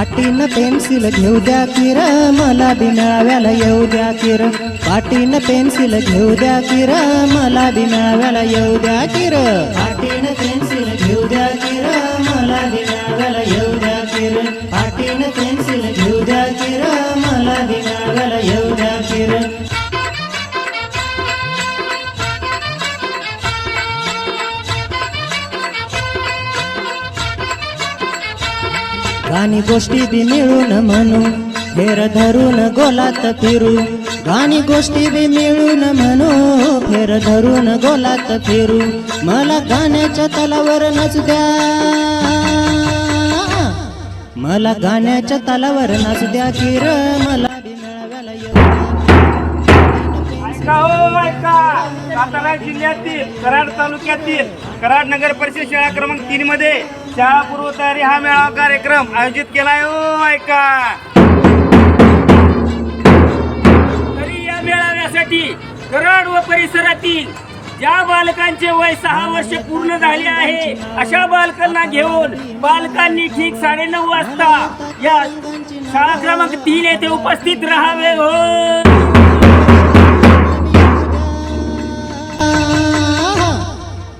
पाटीन pencil घेऊ द्या किर मला बी मेळाव्याला येऊ द्या किर पाटीन पेन्सिल घेऊ द्या किर मला बी मेळाव्याला येऊ द्या किर पाटीन पेन्सिल घेऊ द्या किर मला बी मेळाव्याला येऊ द्या किर पाटीन पेन्सिल घेऊ द्या किर मला बी मेळाव्याला येऊ द्या किर गाणी गोष्टी बी मिळून म्हणू फेर धरून गोलात फिरू गाणी गोष्टी बी मिळून म्हणू फेर धरून गोलात फिरू मला गाण्याच्या तालावर नाचू द्या मला गाण्याच्या तालावर नाचू द्या किर मला बी मेळाव्याला येऊ द्या ऐका सातारा जिल्ह्यातील कराड तालुक्यातील कराड नगर परिषद शाळा क्रमांक 3 मध्ये शाळा पूर्व तयारी हा मेळावा कार्यक्रम आयोजित केलाय. ऐका तरी या मेळाव्यासाठी कराड व परिसरातील ज्या बालकांचे वय 6 वर्ष पूर्ण झाले आहे अशा बालकांना घेऊन बालकांनी ठीक 9:30 वाजता या शाळा क्रमांक 3 येथे उपस्थित राहावे. हो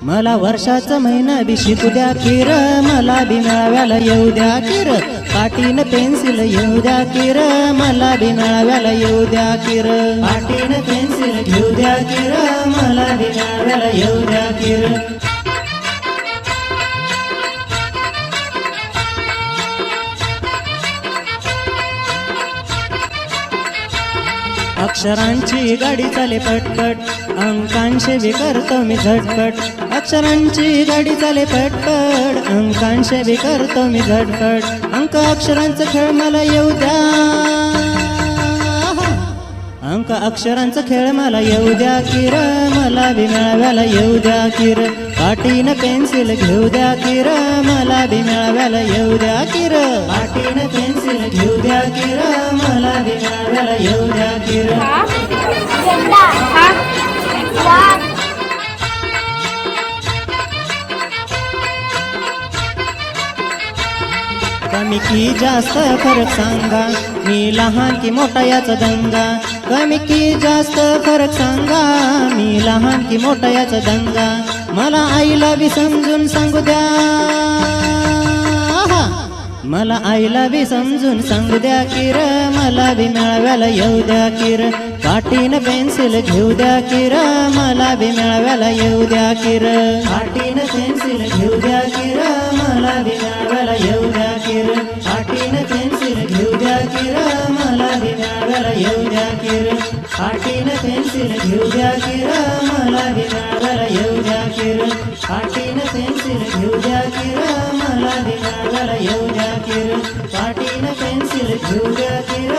मला वर्षाचा महिना बी शिकू द्या किर मला बी मेळाव्याला येऊ द्या किर पाटीन पेन्सिल येऊ द्या किर मला बी मेळाव्याला येऊ द्या किर पाटीन पेन्सिल घेऊ द्या किर मला बी मेळाव्याला येऊ द्या किर अक्षरांची गाडी चाले पटपट अंकांशे बी करतो मी झटपट अक्षरांची गाडी चाले पटपट अंकांशे बी करतो मी झटपट अंक अक्षरांचा खेळ मला येऊ द्या अंक अक्षरांचा खेळ मला येऊ द्या किर मला बी मेळाव्याला येऊ द्या किर पाटीन पेन्सिल घेऊ द्या किर मला बी मेळाव्याला येऊ द्या किर पाटीन पेन्सिल घेऊ द्या किर मला बी मेळाव्याला येऊ द्या किर कमी की जास्त फरक सांगा मी लहान की मोठा याचा दंगा कमी की जास्त फरक सांगा मी लहान की मोठा याचा दंगा मला आईला बी समजून सांगू द्या मला आईला बी समजून सांगू द्या किर मला बी मेळाव्याला येऊ द्या किर पाटीन पेन्सिल घेऊ द्या किर मला बी मेळाव्याला येऊ द्या किर पाटीन पेन्सिल घेऊ द्या किर मला बी मेळाव्याला येऊ द्या किर पाटीन पेन्सिल घेऊ द्या किर मला बी मेळाव्याला येऊ द्या किर पाटीन पेन्सिल घेऊ द्या किर मला बी मेळाव्याला येऊ द्या किर पाटीन पेन्सिल घेऊ द्या किर मला बी मेळाव्याला येऊ द्या किर पाटीन पेन्सिल घेऊ द्या किर